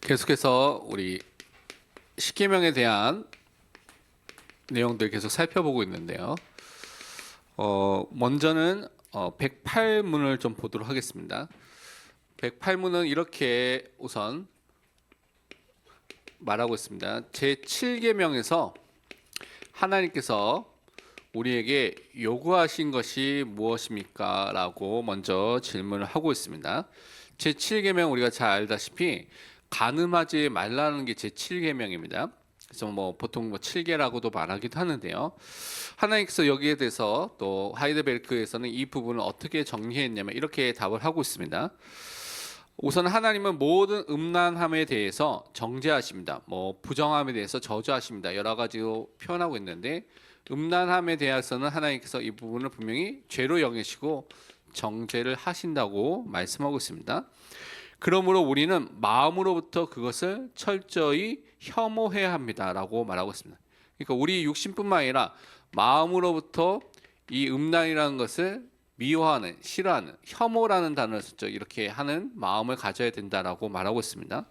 계속해서 우리 십계명에 대한 내용들 계속 살펴보고 있는데요. 먼저는 108문을 좀 보도록 하겠습니다. 108문은 이렇게 우선 말하고 있습니다. 제7계명에서 하나님께서 우리에게 요구하신 것이 무엇입니까? 라고 먼저 질문을 하고 있습니다. 제7계명 우리가 잘 알다시피 간음하지 말라는 게 제7계명입니다. 그래서 보통 7계라고도 말하기도 하는데요. 하나님께서 여기에 대해서 또 하이델베르크에서는 이 부분을 어떻게 정리했냐면 이렇게 답을 하고 있습니다. 우선 하나님은 모든 음란함에 대해서 정죄하십니다. 부정함에 대해서 저주하십니다. 여러 가지로 표현하고 있는데 음란함에 대해서는 하나님께서 이 부분을 분명히 죄로 여기시고 정죄를 하신다고 말씀하고 있습니다. 그러므로 우리는 마음으로부터 그것을 철저히 혐오해야 합니다라고 말하고 있습니다. 그러니까 우리 육신뿐만 아니라 마음으로부터 이 음란이라는 것을 미워하는, 싫어하는, 혐오라는 단어를 썼죠. 이렇게 하는 마음을 가져야 된다라고 말하고 있습니다.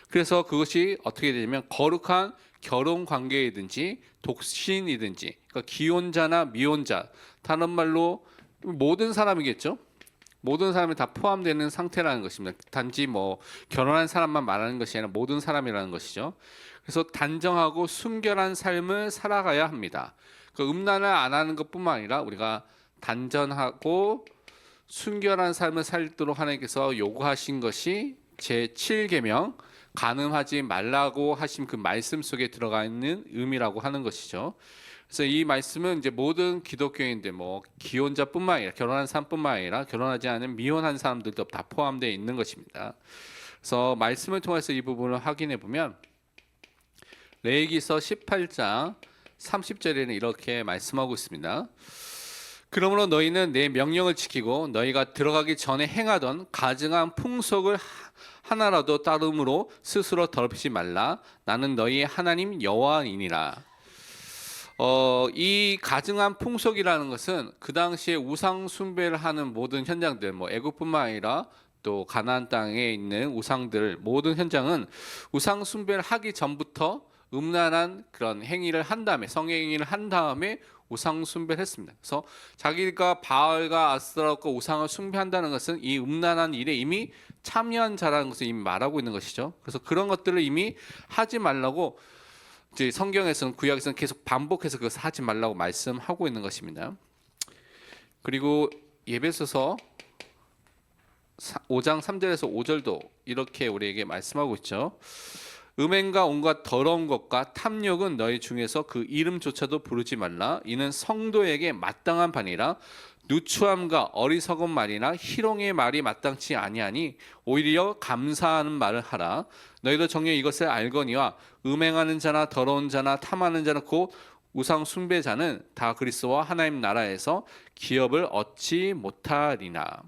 그래서 그것이 어떻게 되냐면 거룩한 결혼 관계이든지 독신이든지, 그러니까 기혼자나 미혼자, 다른 말로 모든 사람이겠죠. 모든 사람이 다 포함되는 상태라는 것입니다. 단지 결혼한 사람만 말하는 것이 아니라 모든 사람이라는 것이죠. 그래서 단정하고 순결한 삶을 살아가야 합니다. 그 음란을 안 하는 것뿐만 아니라 우리가 단전하고 순결한 삶을 살도록 하나님께서 요구하신 것이 제7계명 간음하지 말라고 하신 그 말씀 속에 들어가 있는 의미라고 하는 것이죠. 그래서 이 말씀은 이제 모든 기독교인들, 기혼자뿐만 아니라 결혼한 사람뿐만 아니라 결혼하지 않은 미혼한 사람들도 다 포함되어 있는 것입니다. 그래서 말씀을 통해서 이 부분을 확인해 보면 레위기서 18장 30절에는 이렇게 말씀하고 있습니다. 그러므로 너희는 내 명령을 지키고 너희가 들어가기 전에 행하던 가증한 풍속을 하나라도 따름으로 스스로 더럽히지 말라. 나는 너희의 하나님 여호와이니라. 이 가증한 풍속이라는 것은 그 당시에 우상 숭배를 하는 모든 현장들, 애국뿐만 아니라 또 가나안 땅에 있는 우상들 모든 현장은 우상 숭배를 하기 전부터 음란한 그런 행위를 한 다음에 성행위를 한 다음에 우상 숭배를 했습니다. 그래서 자기가 바알과 아스타롯과 우상을 숭배한다는 것은 이 음란한 일에 이미 참여한 자라는 것을 이미 말하고 있는 것이죠. 그래서 그런 것들을 이미 하지 말라고 이제 성경에서는 구약에서는 계속 반복해서 그것을 하지 말라고 말씀하고 있는 것입니다. 그리고 에베소서 5장 3절에서 5절도 이렇게 우리에게 말씀하고 있죠. 음행과 온갖 더러운 것과 탐욕은 너희 중에서 그 이름조차도 부르지 말라. 이는 성도에게 마땅한 바니라. 누추함과 어리석은 말이나 희롱의 말이 마땅치 아니하니 오히려 감사하는 말을 하라. 너희도 정녕 이것을 알거니와 음행하는 자나 더러운 자나 탐하는 자나 곧 우상 숭배자는 다 그리스도와 하나님 나라에서 기업을 얻지 못하리나.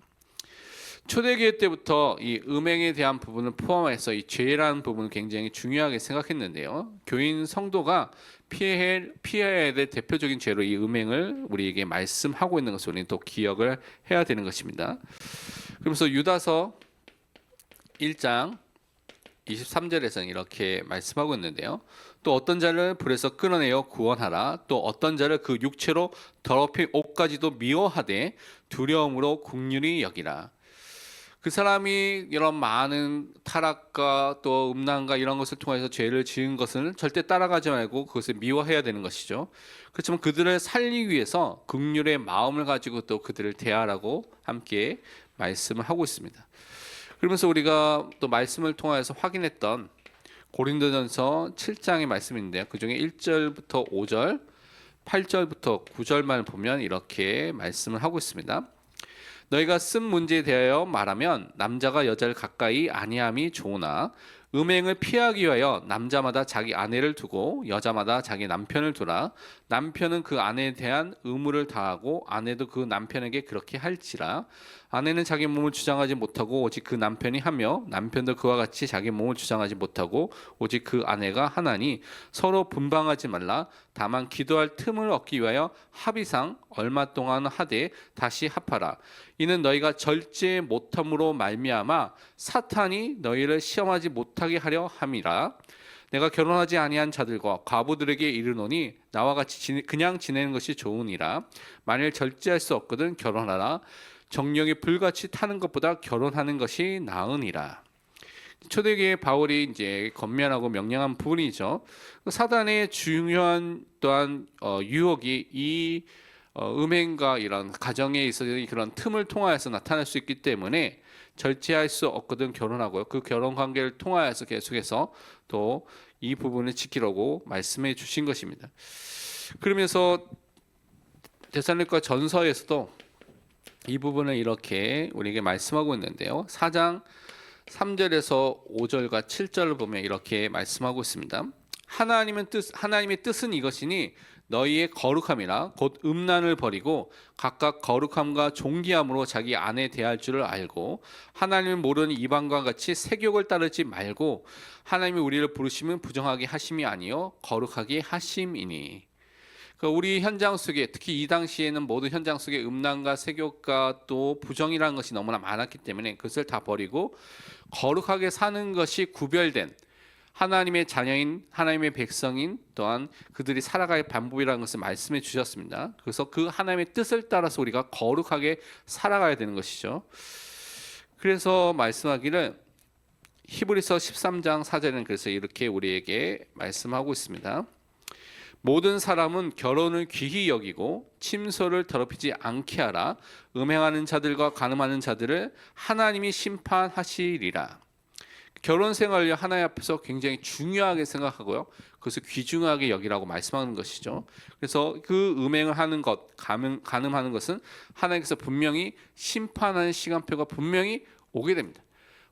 초대교회 때부터 이 음행에 대한 부분을 포함해서 이 죄라는 부분을 굉장히 중요하게 생각했는데요. 교인 성도가 피해야 될 대표적인 죄로 이 음행을 우리에게 말씀하고 있는 것을 우리는 또 기억을 해야 되는 것입니다. 그러면서 유다서 1장 23절에서는 이렇게 말씀하고 있는데요. 또 어떤 자를 불에서 끌어내어 구원하라. 또 어떤 자를 그 육체로 더럽힌 옷까지도 미워하되 두려움으로 긍휼히 여기라. 그 사람이 이런 많은 타락과 또 음란과 이런 것을 통해서 죄를 지은 것을 절대 따라가지 말고 그것을 미워해야 되는 것이죠. 그렇지만 그들을 살리기 위해서 긍휼의 마음을 가지고 또 그들을 대하라고 함께 말씀을 하고 있습니다. 그러면서 우리가 또 말씀을 통해서 확인했던 고린도전서 7장의 말씀인데요. 그중에 1절부터 5절, 8절부터 9절만 보면 이렇게 말씀을 하고 있습니다. 너희가 쓴 문제에 대하여 말하면 남자가 여자를 가까이 아니함이 좋으나 음행을 피하기 위하여 남자마다 자기 아내를 두고 여자마다 자기 남편을 두라. 남편은 그 아내에 대한 의무를 다하고 아내도 그 남편에게 그렇게 할지라. 아내는 자기 몸을 주장하지 못하고 오직 그 남편이 하며 남편도 그와 같이 자기 몸을 주장하지 못하고 오직 그 아내가 하나니 서로 분방하지 말라. 다만 기도할 틈을 얻기 위하여 합의상 얼마 동안 하되 다시 합하라. 이는 너희가 절제 못함으로 말미암아 사탄이 너희를 시험하지 못하게 하려 함이라. 내가 결혼하지 아니한 자들과 과부들에게 이르노니 나와 같이 그냥 지내는 것이 좋으니라. 만일 절제할 수 없거든 결혼하라. 정령이 불같이 타는 것보다 결혼하는 것이 나으니라. 초대교회 바울이 이제 권면하고 명령한 부분이죠. 사단의 중요한 또한 유혹이 이 음행과 이런 가정에 있어서 그런 틈을 통하여서 나타날 수 있기 때문에 절제할 수 없거든 결혼하고요. 그 결혼 관계를 통하여서 계속해서 또 이 부분을 지키라고 말씀해 주신 것입니다. 그러면서 데살로니가 전서에서도 이 부분을 이렇게 우리에게 말씀하고 있는데요. 4장 3절에서 5절과 7절을 보면 이렇게 말씀하고 있습니다. 하나님의 뜻은 이것이니 너희의 거룩함이라 곧 음란을 버리고 각각 거룩함과 존귀함으로 자기 아내 대할 줄을 알고 하나님을 모르는 이방과 같이 세욕을 따르지 말고 하나님이 우리를 부르시면 부정하게 하심이 아니요 거룩하게 하심이니. 우리 현장 속에 특히 이 당시에는 모든 현장 속에 음란과 세욕과 또 부정이라는 것이 너무나 많았기 때문에 그것을 다 버리고 거룩하게 사는 것이 구별된 하나님의 자녀인 하나님의 백성인 또한 그들이 살아갈 방법이라는 것을 말씀해 주셨습니다. 그래서 그 하나님의 뜻을 따라서 우리가 거룩하게 살아가야 되는 것이죠. 그래서 말씀하기를 히브리서 13장 4절은 그래서 이렇게 우리에게 말씀하고 있습니다. 모든 사람은 결혼을 귀히 여기고 침소를 더럽히지 않게 하라. 음행하는 자들과 간음하는 자들을 하나님이 심판하시리라. 결혼 생활을 하나님 앞에서 굉장히 중요하게 생각하고요. 그것을 귀중하게 여기라고 말씀하는 것이죠. 그래서 그 음행을 하는 것, 간음하는 것은 하나님께서 분명히 심판하는 시간표가 분명히 오게 됩니다.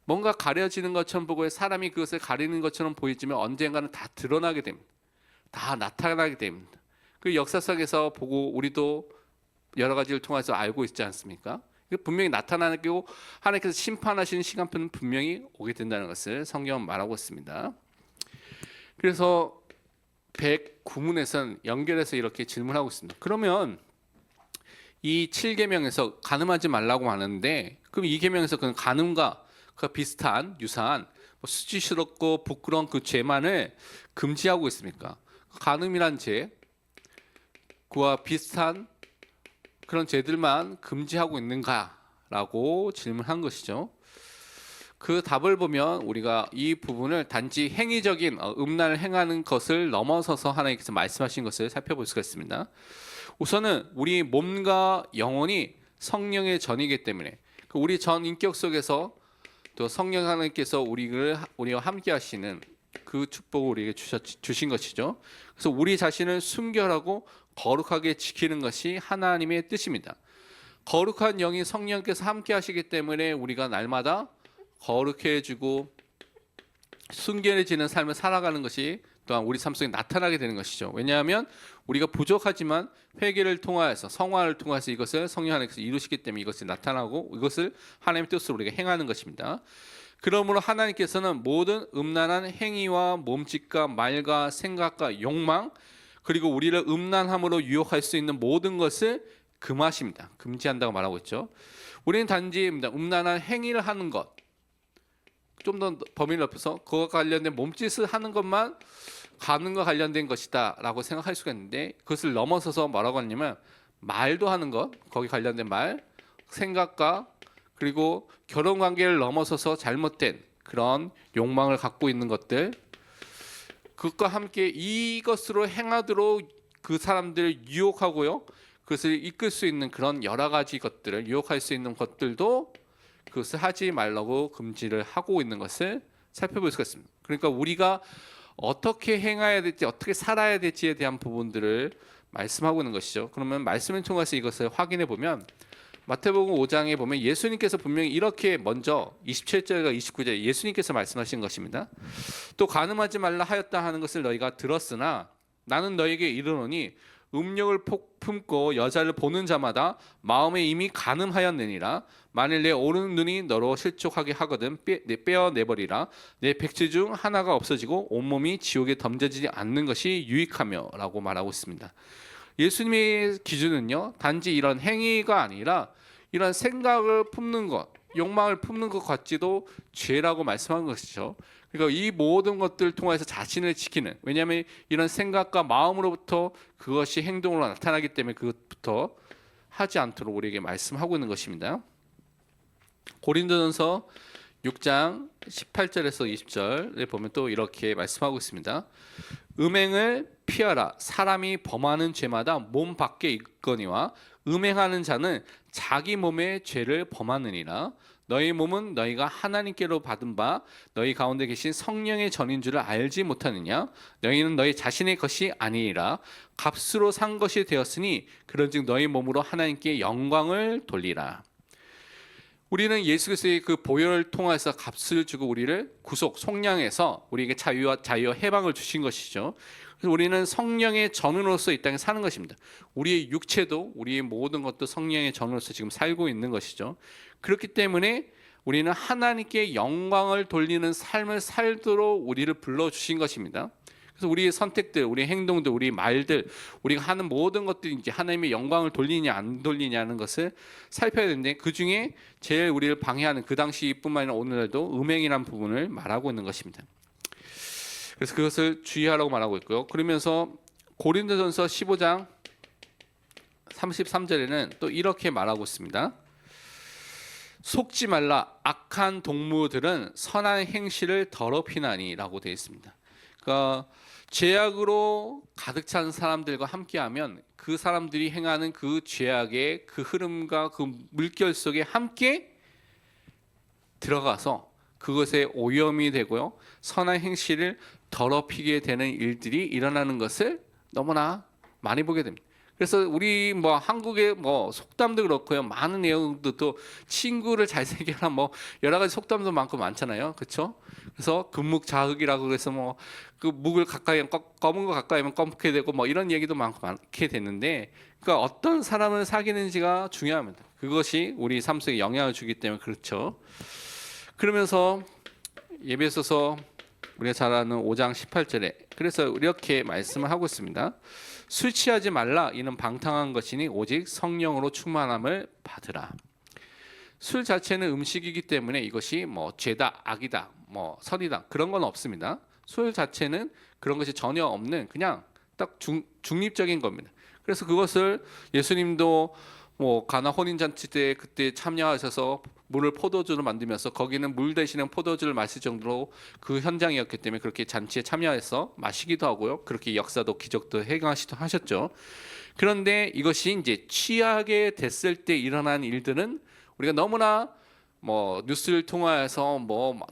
뭔가 가려지는 것처럼 보고 사람이 그것을 가리는 것처럼 보이지만 언젠가는 다 드러나게 됩니다. 다 나타나게 됩니다. 그 역사상에서 보고 우리도 여러 가지를 통해서 알고 있지 않습니까? 분명히 나타나는 게 하나님께서 심판하시는 시간표는 분명히 오게 된다는 것을 성경은 말하고 있습니다. 그래서 109문에서는 연결해서 이렇게 질문하고 있습니다. 그러면 이 7계명에서 간음하지 말라고 하는데 그럼 이 계명에서 그 간음과 그 비슷한 유사한 수치스럽고 부끄러운 그 죄만을 금지하고 있습니까? 간음이란 죄, 그와 비슷한 그런 죄들만 금지하고 있는가라고 질문한 것이죠. 그 답을 보면 우리가 이 부분을 단지 행위적인 음란을 행하는 것을 넘어서서 하나님께서 말씀하신 것을 살펴볼 수가 있습니다. 우선은 우리 몸과 영혼이 성령의 전이기 때문에 우리 전 인격 속에서 또 성령 하나님께서 우리와 함께 하시는 그 축복을 우리에게 주신 것이죠. 그래서 우리 자신을 순결하고 거룩하게 지키는 것이 하나님의 뜻입니다. 거룩한 영이 성령께서 함께 하시기 때문에 우리가 날마다 거룩해지고 순결해지는 삶을 살아가는 것이 또한 우리 삶 속에 나타나게 되는 것이죠. 왜냐하면 우리가 부족하지만 회개를 통하여서 성화를 통해서 이것을 성령 하나님께서 이루시기 때문에 이것이 나타나고 이것을 하나님의 뜻으로 우리가 행하는 것입니다. 그러므로 하나님께서는 모든 음란한 행위와 몸짓과 말과 생각과 욕망 그리고 우리를 음란함으로 유혹할 수 있는 모든 것을 금하십니다. 금지한다고 말하고 있죠. 우리는 단지 음란한 행위를 하는 것, 좀 더 범위를 넓혀서 그와 관련된 몸짓을 하는 것만 간음과 관련된 것이다 라고 생각할 수가 있는데 그것을 넘어서서 뭐라고 하냐면 말도 하는 것, 거기 관련된 말, 생각과 그리고 결혼 관계를 넘어서서 잘못된 그런 욕망을 갖고 있는 것들, 그것과 함께 이것으로 행하도록 그 사람들을 유혹하고요, 그것을 이끌 수 있는 그런 여러 가지 것들을 유혹할 수 있는 것들도 그것을 하지 말라고 금지를 하고 있는 것을 살펴볼 수가 있습니다. 그러니까 우리가 어떻게 행해야 될지, 어떻게 살아야 될지에 대한 부분들을 말씀하고 있는 것이죠. 그러면 말씀을 통해서 이것을 확인해 보면 마태복음 5장에 보면 예수님께서 분명히 이렇게 먼저 27절과 29절 예수님께서 말씀하신 것입니다. 또 간음하지 말라 하였다 하는 것을 너희가 들었으나 나는 너희에게 이르노니 음욕을 품고 여자를 보는 자마다 마음에 이미 간음하였느니라. 만일 내 오른 눈이 너로 실족하게 하거든 빼어내버리라. 내 백지 중 하나가 없어지고 온몸이 지옥에 던져지지 않는 것이 유익하며 라고 말하고 있습니다. 예수님의 기준은요, 단지 이런 행위가 아니라 이런 생각을 품는 것, 욕망을 품는 것 같지도 죄라고 말씀한 것이죠. 그러니까 이 모든 것들을 통해서 자신을 지키는, 왜냐하면 이런 생각과 마음으로부터 그것이 행동으로 나타나기 때문에 그것부터 하지 않도록 우리에게 말씀하고 있는 것입니다. 고린도전서 6장 18절에서 20절에 보면 또 이렇게 말씀하고 있습니다. 음행을 피하라. 사람이 범하는 죄마다 몸 밖에 있거니와 음행하는 자는 자기 몸의 죄를 범하느니라. 너희 몸은 너희가 하나님께로 받은 바 너희 가운데 계신 성령의 전인 줄을 알지 못하느냐. 너희는 너희 자신의 것이 아니라 값으로 산 것이 되었으니 그런즉 너희 몸으로 하나님께 영광을 돌리라. 우리는 예수 그리스도의 그 보혈을 통해서 값을 주고 우리를 구속, 속량해서 우리에게 자유와 해방을 주신 것이죠. 그래서 우리는 성령의 전으로서 이 땅에 사는 것입니다. 우리의 육체도, 우리의 모든 것도 성령의 전으로서 지금 살고 있는 것이죠. 그렇기 때문에 우리는 하나님께 영광을 돌리는 삶을 살도록 우리를 불러주신 것입니다. 그래서 우리의 선택들, 우리의 행동들, 우리의 말들, 우리가 하는 모든 것들이 이제 하나님의 영광을 돌리냐 안 돌리냐는 것을 살펴야 되는데, 그 중에 제일 우리를 방해하는, 그 당시뿐만 아니라 오늘날도 음행이라는 부분을 말하고 있는 것입니다. 그래서 그것을 주의하라고 말하고 있고요. 그러면서 고린도전서 15장 33절에는 또 이렇게 말하고 있습니다. 속지 말라. 악한 동무들은 선한 행실을 더럽히나니 라고 되어 있습니다. 그러니까 죄악으로 가득 찬 사람들과 함께하면 그 사람들이 행하는 그 죄악의 그 흐름과 그 물결 속에 함께 들어가서 그것에 오염이 되고요, 선한 행실을 더럽히게 되는 일들이 일어나는 것을 너무나 많이 보게 됩니다. 그래서 우리 한국의 속담도 그렇고요, 많은 내용도 친구를 잘 새겨라 여러 가지 속담도 많고 많잖아요, 그렇죠? 그래서 금묵자흑이라고 그래서 그 묵을 가까이 하면 검은 거 가까이 하면 검게 되고 이런 얘기도 많게 됐는데, 그러니까 어떤 사람을 사귀는지가 중요합니다. 그것이 우리 삶 속에 영향을 주기 때문에 그렇죠. 그러면서 예배소서 우리가 잘 아는 5장 18절에 그래서 이렇게 말씀을 하고 있습니다. 술 취하지 말라. 이는 방탕한 것이니 오직 성령으로 충만함을 받으라. 술 자체는 음식이기 때문에 이것이 죄다, 악이다, 선이다 그런 건 없습니다. 술 자체는 그런 것이 전혀 없는 그냥 딱 중립적인 겁니다. 그래서 그것을 예수님도 가나 혼인잔치 때 그때 참여하셔서 물을 포도주로 만들면서 거기는 물 대신에 포도주를 마실 정도로 그 현장이었기 때문에 그렇게 잔치에 참여해서 마시기도 하고요. 그렇게 역사도 기적도 행하시도 하셨죠. 그런데 이것이 이제 취하게 됐을 때 일어난 일들은 우리가 너무나 뉴스를 통해서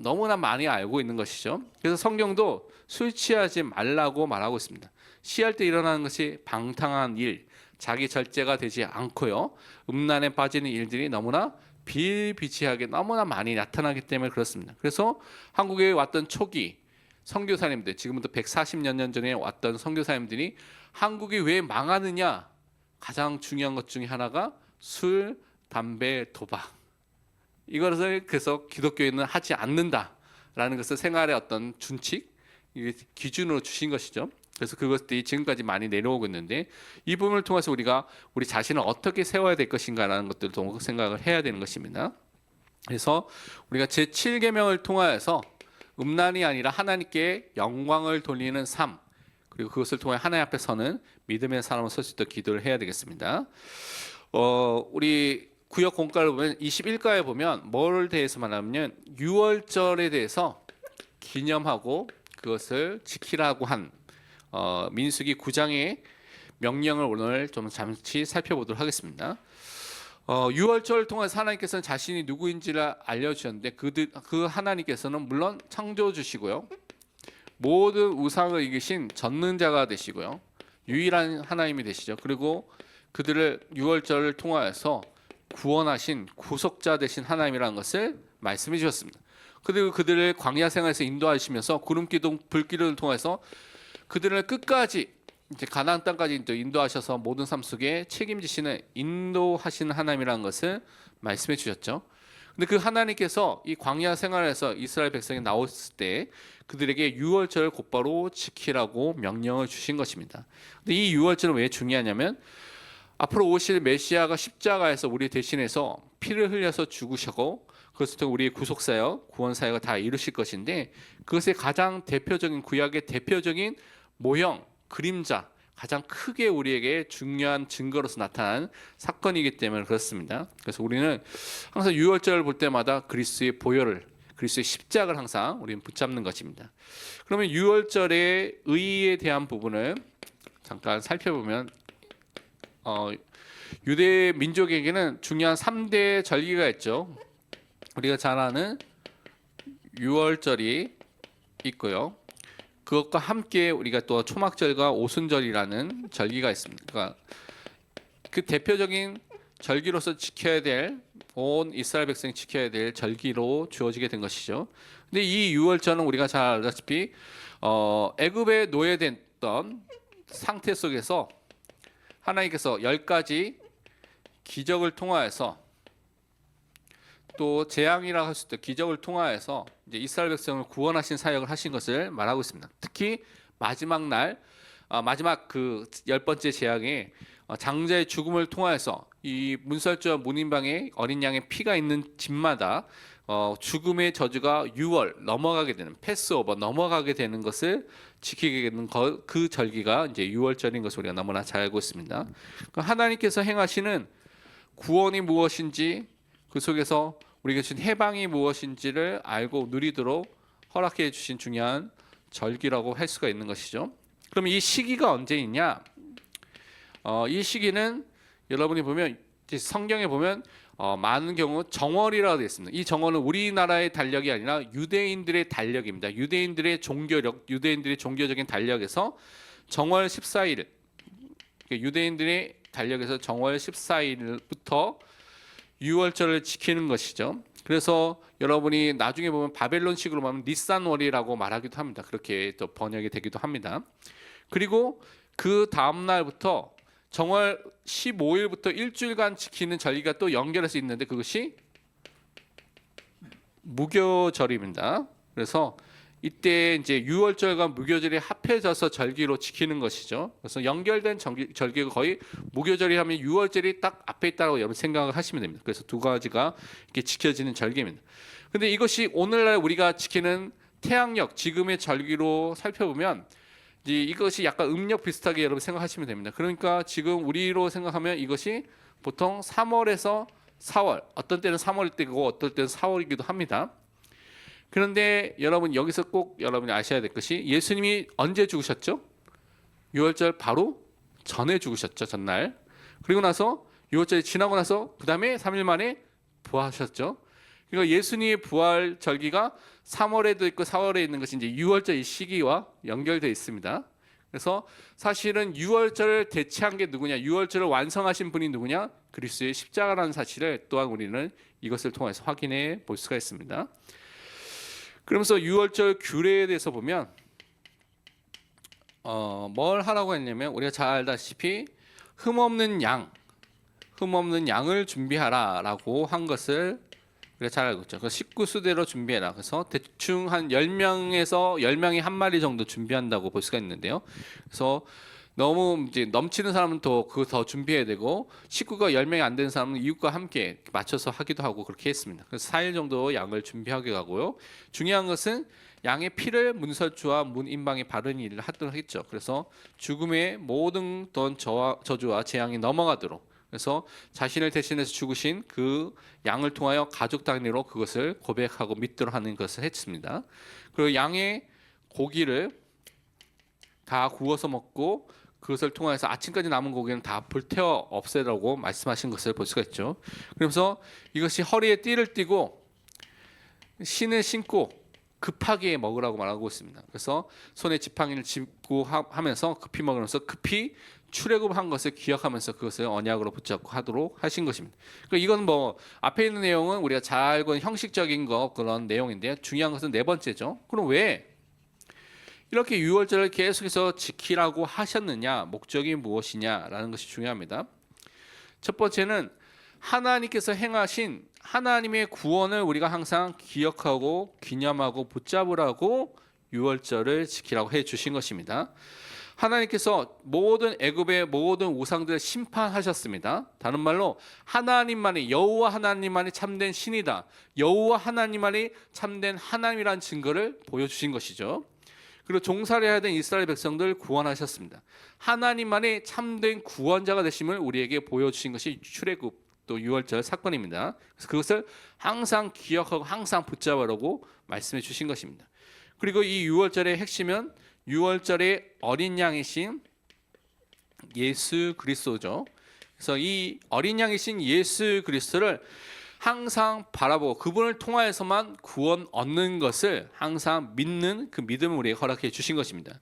너무나 많이 알고 있는 것이죠. 그래서 성경도 술 취하지 말라고 말하고 있습니다. 취할 때 일어나는 것이 방탕한 일, 자기 절제가 되지 않고요, 음란에 빠지는 일들이 너무나 비일비재하게 너무나 많이 나타나기 때문에 그렇습니다. 그래서 한국에 왔던 초기 선교사님들, 지금부터 140여 년 전에 왔던 선교사님들이 한국이 왜 망하느냐, 가장 중요한 것 중에 하나가 술, 담배, 도박, 이것을 그래서 기독교인은 하지 않는다라는 것을 생활의 어떤 준칙, 기준으로 주신 것이죠. 그래서 그것들이 지금까지 많이 내려오고 있는데, 이 부분을 통해서 우리가 우리 자신을 어떻게 세워야 될 것인가라는 것들도 생각을 해야 되는 것입니다. 그래서 우리가 제7계명을 통하여서 음란이 아니라 하나님께 영광을 돌리는 삶, 그리고 그것을 통해 하나님 앞에 서는 믿음의 사람으로 설 수 있도록 기도를 해야 되겠습니다. 우리 구역 공과를 보면 21과에 보면 뭐를 대해서 말하면 유월절에 대해서 기념하고 그것을 지키라고 한 민수기 9장의 명령을 오늘 좀 잠시 살펴보도록 하겠습니다. 유월절을 통해서 하나님께서는 자신이 누구인지를 알려주셨는데 그 하나님께서는 물론 창조주시고요, 모든 우상을 이기신 전능자가 되시고요, 유일한 하나님이 되시죠. 그리고 그들을 유월절을 통하여서 구원하신 구속자 되신 하나님이라는 것을 말씀해 주셨습니다. 그리고 그들을 광야 생활에서 인도하시면서 구름 기둥 불기둥을 통해서 그들을 끝까지 이제 가나안 땅까지 또 인도하셔서 모든 삶 속에 책임지시는 인도하시는 하나님이라는 것을 말씀해 주셨죠. 근데 그 하나님께서 이 광야 생활에서 이스라엘 백성이 나왔을 때 그들에게 유월절을 곧바로 지키라고 명령을 주신 것입니다. 근데 이 유월절은 왜 중요하냐면 앞으로 오실 메시아가 십자가에서 우리 대신해서 피를 흘려서 죽으시고 그것을 통해 우리의 구속사역, 구원사역을 다 이루실 것인데 그것의 가장 대표적인 구약의 대표적인 모형, 그림자, 가장 크게 우리에게 중요한 증거로서 나타난 사건이기 때문에 그렇습니다. 그래서 우리는 항상 유월절을 볼 때마다 그리스도의 보혈을, 그리스도의 십자가를 항상 우리는 붙잡는 것입니다. 그러면 유월절의 의의에 대한 부분을 잠깐 살펴보면 유대 민족에게는 중요한 3대 절기가 있죠. 우리가 잘 아는 유월절이 있고요. 그것과 함께 우리가 또 초막절과 오순절이라는 절기가 있습니다. 그러니까 그 대표적인 절기로서 지켜야 될 온 이스라엘 백성이 지켜야 될 절기로 주어지게 된 것이죠. 근데 이 유월절은 우리가 잘 알다시피 애굽에 노예됐던 상태 속에서 하나님께서 10가지 기적을 통하여서 또 재앙이라고 할 수 있다 기적을 통하여서 이제 이스라엘 백성을 구원하신 사역을 하신 것을 말하고 있습니다. 특히 마지막 날 마지막 그 10번째 재앙에 장자의 죽음을 통하여서 이 문설주와 문인방에 어린 양의 피가 있는 집마다 죽음의 저주가 6월 넘어가게 되는 패스오버 넘어가게 되는 것을 지키게 되는 그 절기가 이제 6월절인 것을 우리가 너무나 잘 알고 있습니다. 하나님께서 행하시는 구원이 무엇인지 그 속에서 우리에게 주신 해방이 무엇인지를 알고 누리도록 허락해 주신 중요한 절기라고 할 수가 있는 것이죠. 그럼 이 시기가 언제 있냐? 이 시기는 여러분이 보면 성경에 보면 많은 경우 정월이라고 되어 있습니다. 이 정월은 우리나라의 달력이 아니라 유대인들의 달력입니다. 유대인들의 종교력, 유대인들의 종교적인 달력에서 정월 14일, 유대인들의 달력에서 정월 14일부터 유월절을 지키는 것이죠. 그래서 여러분이 나중에 보면 바벨론식으로 보면 니산월이라고 말하기도 합니다. 그렇게 또 번역이 되기도 합니다. 그리고 그 다음 날부터 정월 15일부터 일주일간 지키는 절기가 또 연결해서 있는데 그것이 무교절입니다. 그래서 이때 이제 유월절과 무교절이 합해져서 절기로 지키는 것이죠. 그래서 연결된 절기가 거의 무교절이 하면 유월절이 딱 앞에 있다고 여러분 생각을 하시면 됩니다. 그래서 두 가지가 이렇게 지켜지는 절기입니다. 근데 이것이 오늘날 우리가 지키는 태양력 지금의 절기로 살펴보면 이것이 약간 음력 비슷하게 여러분 생각하시면 됩니다. 그러니까 지금 우리로 생각하면 이것이 보통 3월에서 4월, 어떤 때는 3월일 때고 어떨 때는 4월이기도 합니다. 그런데 여러분 여기서 꼭 여러분이 아셔야 될 것이 예수님이 언제 죽으셨죠? 6월절 바로 전에 죽으셨죠. 전날. 그리고 나서 6월절이 지나고 나서 그 다음에 3일 만에 부활하셨죠. 그러니까 예수님의 부활 절기가 3월에도 있고 4월에 있는 것이 이제 6월절 이 시기와 연결되어 있습니다. 그래서 사실은 6월절을 대체한 게 누구냐? 6월절을 완성하신 분이 누구냐? 그리스도의 십자가라는 사실을 또한 우리는 이것을 통해서 확인해 볼 수가 있습니다. 그러면서 6월절 규례에 대해서 보면 뭘 하라고 했냐면 우리가 잘 알다시피 흠없는 양을 준비하라라고 한 것을 우리가 잘 알고 있죠. 그 19수대로 준비해라. 그래서 대충 한 10명에서 10명이 한 마리 정도 준비한다고 볼 수가 있는데요. 그래서 너무 이제 넘치는 사람은 더 준비해야 되고 식구가 10명이 안 되는 사람은 이웃과 함께 맞춰서 하기도 하고 그렇게 했습니다. 그래서 4일 정도 양을 준비하게 하고요. 중요한 것은 양의 피를 문설주와 문인방에 바르는 일을 하도록 했죠. 그래서 죽음의 모든 저주와 재앙이 넘어가도록 그래서 자신을 대신해서 죽으신 그 양을 통하여 가족 단위로 그것을 고백하고 믿도록 하는 것을 했습니다. 그리고 양의 고기를 다 구워서 먹고 그것을 통해서 아침까지 남은 고기는 다 불태워 없애라고 말씀하신 것을 볼 수가 있죠. 그러면서 이것이 허리에 띠를 띠고 신을 신고 급하게 먹으라고 말하고 있습니다. 그래서 손에 지팡이를 짚고 하면서 급히 먹으면서 급히 출애굽한 것을 기억하면서 그것을 언약으로 붙잡고 하도록 하신 것입니다. 그러니까 이건 뭐 앞에 있는 내용은 우리가 잘 알고 있는 형식적인 그런 내용인데 중요한 것은 네 번째죠. 그럼 왜 이렇게 유월절을 계속해서 지키라고 하셨느냐, 목적이 무엇이냐라는 것이 중요합니다. 첫 번째는 하나님께서 행하신 하나님의 구원을 우리가 항상 기억하고 기념하고 붙잡으라고 유월절을 지키라고 해 주신 것입니다. 하나님께서 모든 애굽의 모든 우상들을 심판하셨습니다. 다른 말로 하나님만이, 여호와 하나님만이 참된 신이다, 여호와 하나님만이 참된 하나님이라는 증거를 보여주신 것이죠. 그리고 종살이 해야 된 이스라엘 백성들 구원하셨습니다. 하나님만이 참된 구원자가 되심을 우리에게 보여주신 것이 출애굽 또 유월절 사건입니다. 그래서 그것을 항상 기억하고 항상 붙잡으라고 말씀해 주신 것입니다. 그리고 이 유월절의 핵심은 유월절의 어린 양이신 예수 그리스도죠. 그래서 이 어린 양이신 예수 그리스도를 항상 바라보고 그분을 통하여서만 구원 얻는 것을 항상 믿는 그 믿음을 우리에게 허락해 주신 것입니다.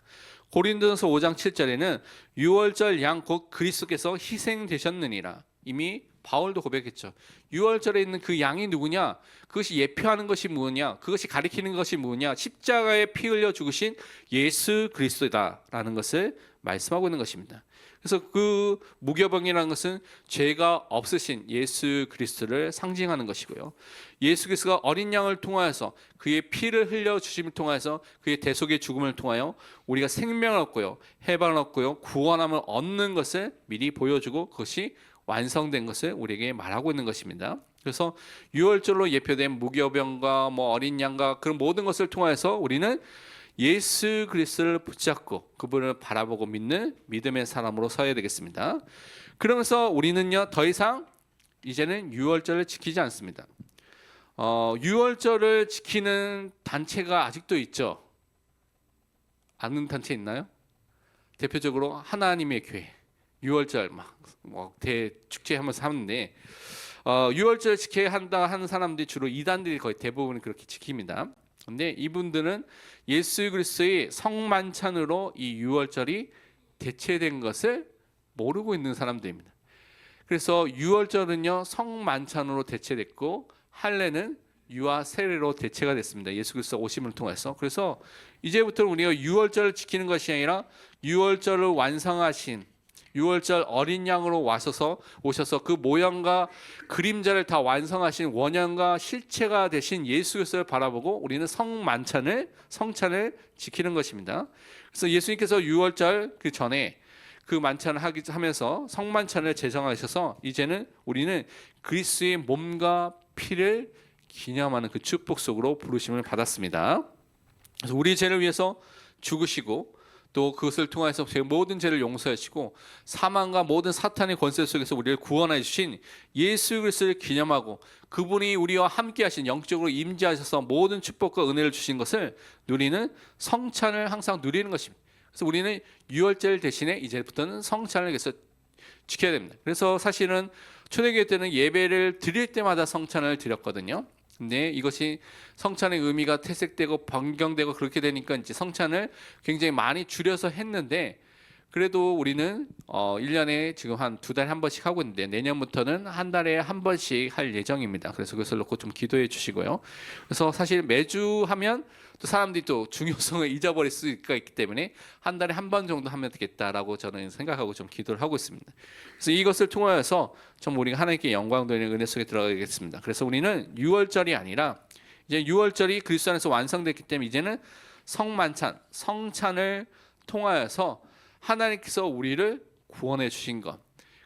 고린도전서 5장 7절에는 유월절 양 곧 그리스도께서 희생되셨느니라. 이미 바울도 고백했죠. 유월절에 있는 그 양이 누구냐? 그것이 예표하는 것이 뭐냐? 그것이 가리키는 것이 뭐냐? 십자가에 피 흘려 죽으신 예수 그리스도다라는 것을 말씀하고 있는 것입니다. 그래서 그 무교병이라는 것은 죄가 없으신 예수 그리스도를 상징하는 것이고요. 예수 그리스도가 어린 양을 통하여서 그의 피를 흘려 주심을 통하여서 그의 대속의 죽음을 통하여 우리가 생명을 얻고요, 해방을 얻고요, 구원함을 얻는 것을 미리 보여주고 그것이 완성된 것을 우리에게 말하고 있는 것입니다. 그래서 유월절로 예표된 무교병과 어린 양과 그런 모든 것을 통해서 우리는 예수 그리스도를 붙잡고 그분을 바라보고 믿는 믿음의 사람으로 서야 되겠습니다. 그러면서 우리는요, 더 이상 이제는 유월절을 지키지 않습니다. 유월절을 지키는 단체가 아직도 있죠. 아는 단체 있나요? 대표적으로 하나님의 교회. 유월절 대축제 하면서 하는데 유월절 지켜야 한다 하는 사람들이 주로 이단들이 거의 대부분 그렇게 지킵니다. 근데 이분들은 예수 그리스도의 성만찬으로 이 유월절이 대체된 것을 모르고 있는 사람들입니다. 그래서 유월절은요, 성만찬으로 대체됐고 할례는 유아 세례로 대체가 됐습니다. 예수 그리스도 오심을 통해서. 그래서 이제부터는 우리가 유월절을 지키는 것이 아니라 유월절을 완성하신 유월절 어린 양으로 오셔서 그 모양과 그림자를 다 완성하신 원형과 실체가 되신 예수 그리스도를 바라보고 우리는 성찬을 지키는 것입니다. 그래서 예수님께서 유월절 그 전에 그 만찬을 하면서 성만찬을 제정하셔서 이제는 우리는 그리스도의 몸과 피를 기념하는 그 축복 속으로 부르심을 받았습니다. 그래서 우리 죄를 위해서 죽으시고 또 그것을 통해서 모든 죄를 용서하시고 사망과 모든 사탄의 권세 속에서 우리를 구원해 주신 예수 그리스도를 기념하고 그분이 우리와 함께 하신 영적으로 임재하셔서 모든 축복과 은혜를 주신 것을 누리는 성찬을 항상 누리는 것입니다. 그래서 우리는 유월절 대신에 이제부터는 성찬을 계속 지켜야 됩니다. 그래서 사실은 초대교회 때는 예배를 드릴 때마다 성찬을 드렸거든요. 근데 이것이 성찬의 의미가 퇴색되고 변경되고 그렇게 되니까 이제 성찬을 굉장히 많이 줄여서 했는데 그래도 우리는 1년에 지금 한 2달에 한 번씩 하고 있는데 내년부터는 한 달에 한 번씩 할 예정입니다. 그래서 그것을 놓고 좀 기도해 주시고요. 그래서 사실 매주 하면 또 사람들이 또 중요성을 잊어버릴 수가 있기 때문에 한 달에 한 번 정도 하면 되겠다라고 저는 생각하고 좀 기도를 하고 있습니다. 그래서 이것을 통하여서 좀 우리가 하나님께 영광 돌리는 은혜 속에 들어가겠습니다. 그래서 우리는 유월절이 아니라 이제 유월절이 그리스도 안에서 완성됐기 때문에 이제는 성만찬, 성찬을 통하여서 하나님께서 우리를 구원해 주신 것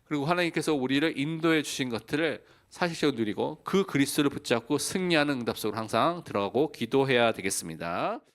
그리고 하나님께서 우리를 인도해 주신 것들을 사실적으로 누리고 그 그리스도를 붙잡고 승리하는 응답 속으로 항상 들어가고 기도해야 되겠습니다.